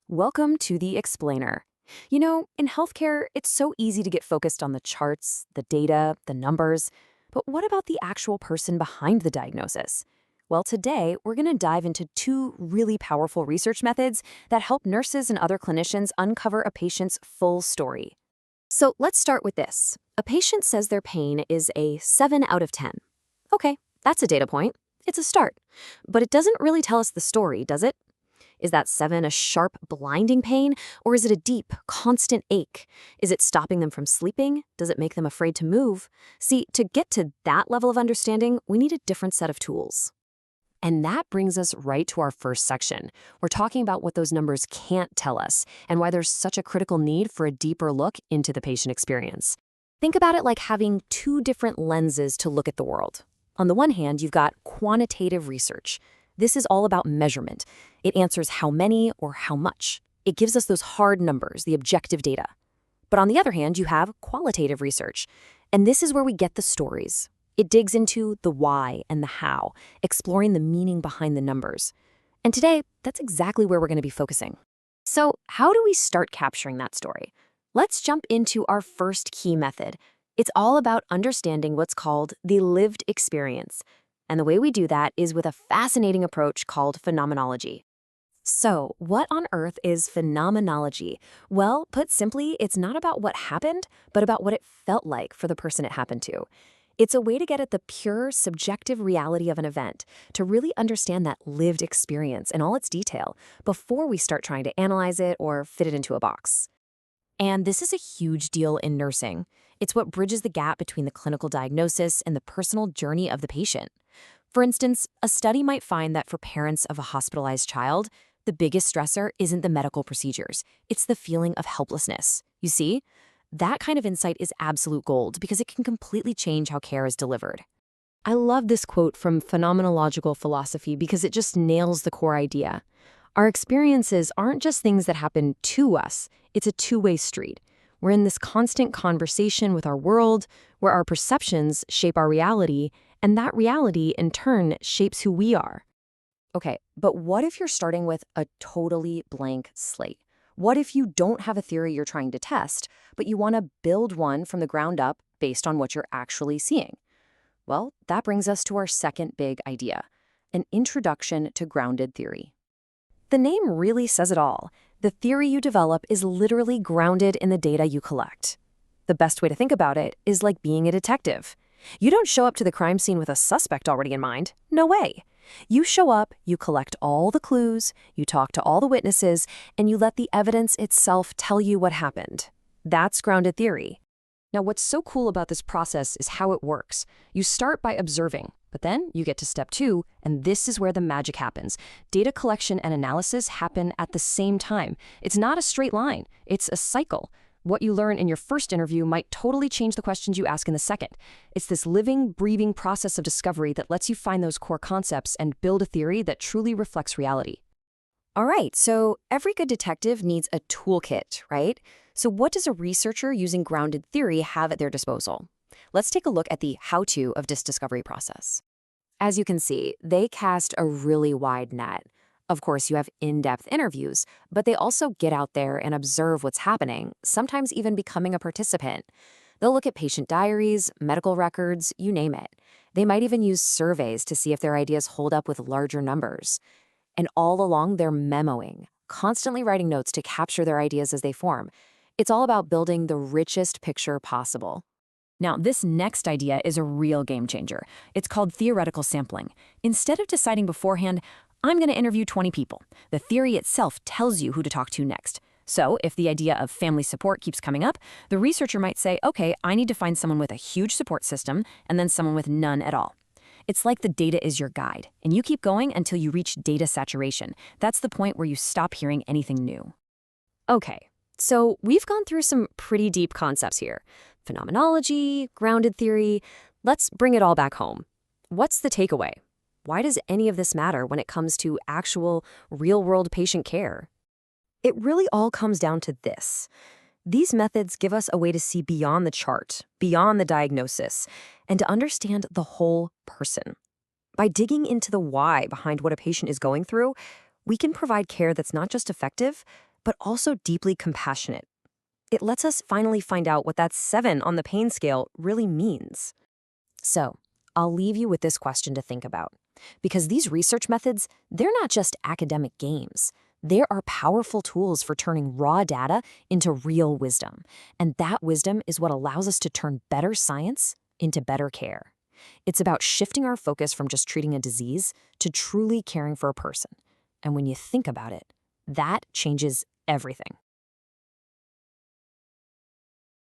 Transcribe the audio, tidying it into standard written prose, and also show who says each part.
Speaker 1: Welcome to the Explainer. You know, in healthcare, it's so easy to get focused on the charts, the data, the numbers. But what about the actual person behind the diagnosis? Well, today, we're going to dive into two really powerful research methods that help nurses and other clinicians uncover a patient's full story. So let's start with this. A patient says their pain is a 7 out of 10. Okay, that's a data point. It's a start. But it doesn't really tell us the story, does it? Is that 7 a sharp, blinding pain, or is it a deep, constant ache? Is it stopping them from sleeping? Does it make them afraid to move? See, to get to that level of understanding, we need a different set of tools. And that brings us right to our first section. We're talking about what those numbers can't tell us and why there's such a critical need for a deeper look into the patient experience. Think about it like having two different lenses to look at the world. On the one hand, you've got quantitative research. This is all about measurement. It answers how many or how much. It gives us those hard numbers, the objective data. But on the other hand, you have qualitative research. And this is where we get the stories. It digs into the why and the how, exploring the meaning behind the numbers. And today, that's exactly where we're going to be focusing. So, how do we start capturing that story? Let's jump into our first key method. It's all about understanding what's called the lived experience. And the way we do that is with a fascinating approach called phenomenology. So, what on earth is phenomenology? Well, put simply, it's not about what happened, but about what it felt like for the person it happened to. It's a way to get at the pure, subjective reality of an event, to really understand that lived experience in all its detail before we start trying to analyze it or fit it into a box. And this is a huge deal in nursing. It's what bridges the gap between the clinical diagnosis and the personal journey of the patient. For instance, a study might find that for parents of a hospitalized child, the biggest stressor isn't the medical procedures. It's the feeling of helplessness. You see? That kind of insight is absolute gold because it can completely change how care is delivered. I love this quote from phenomenological philosophy because it just nails the core idea. Our experiences aren't just things that happen to us. It's a two-way street. We're in this constant conversation with our world, where our perceptions shape our reality, and that reality, in turn, shapes who we are. Okay, but what if you're starting with a totally blank slate? What if you don't have a theory you're trying to test, but you want to build one from the ground up based on what you're actually seeing? Well, that brings us to our second big idea, an introduction to grounded theory. The name really says it all. The theory you develop is literally grounded in the data you collect. The best way to think about it is like being a detective. You don't show up to the crime scene with a suspect already in mind. No way. You show up, you collect all the clues, you talk to all the witnesses, and you let the evidence itself tell you what happened. That's grounded theory. Now, what's so cool about this process is how it works. You start by observing, but then you get to step 2, and this is where the magic happens. Data collection and analysis happen at the same time. It's not a straight line, it's a cycle. What you learn in your first interview might totally change the questions you ask in the second. It's this living, breathing process of discovery that lets you find those core concepts and build a theory that truly reflects reality. All right, so every good detective needs a toolkit, right? So what does a researcher using grounded theory have at their disposal? Let's take a look at the how-to of this discovery process. As you can see, they cast a really wide net. Of course, you have in-depth interviews, but they also get out there and observe what's happening, sometimes even becoming a participant. They'll look at patient diaries, medical records, you name it. They might even use surveys to see if their ideas hold up with larger numbers. And all along, they're memoing, constantly writing notes to capture their ideas as they form. It's all about building the richest picture possible. Now, this next idea is a real game changer. It's called theoretical sampling. Instead of deciding beforehand, I'm going to interview 20 people, the theory itself tells you who to talk to next. So if the idea of family support keeps coming up, the researcher might say, okay, I need to find someone with a huge support system and then someone with none at all. It's like the data is your guide, and you keep going until you reach data saturation. That's the point where you stop hearing anything new. Okay, so we've gone through some pretty deep concepts here. Phenomenology, grounded theory. Let's bring it all back home. What's the takeaway? Why does any of this matter when it comes to actual, real-world patient care? It really all comes down to this. These methods give us a way to see beyond the chart, beyond the diagnosis, and to understand the whole person. By digging into the why behind what a patient is going through, we can provide care that's not just effective, but also deeply compassionate. It lets us finally find out what that 7 on the pain scale really means. So, I'll leave you with this question to think about. Because these research methods, they're not just academic games. There are powerful tools for turning raw data into real wisdom. And that wisdom is what allows us to turn better science into better care. It's about shifting our focus from just treating a disease to truly caring for a person. And when you think about it, that changes everything.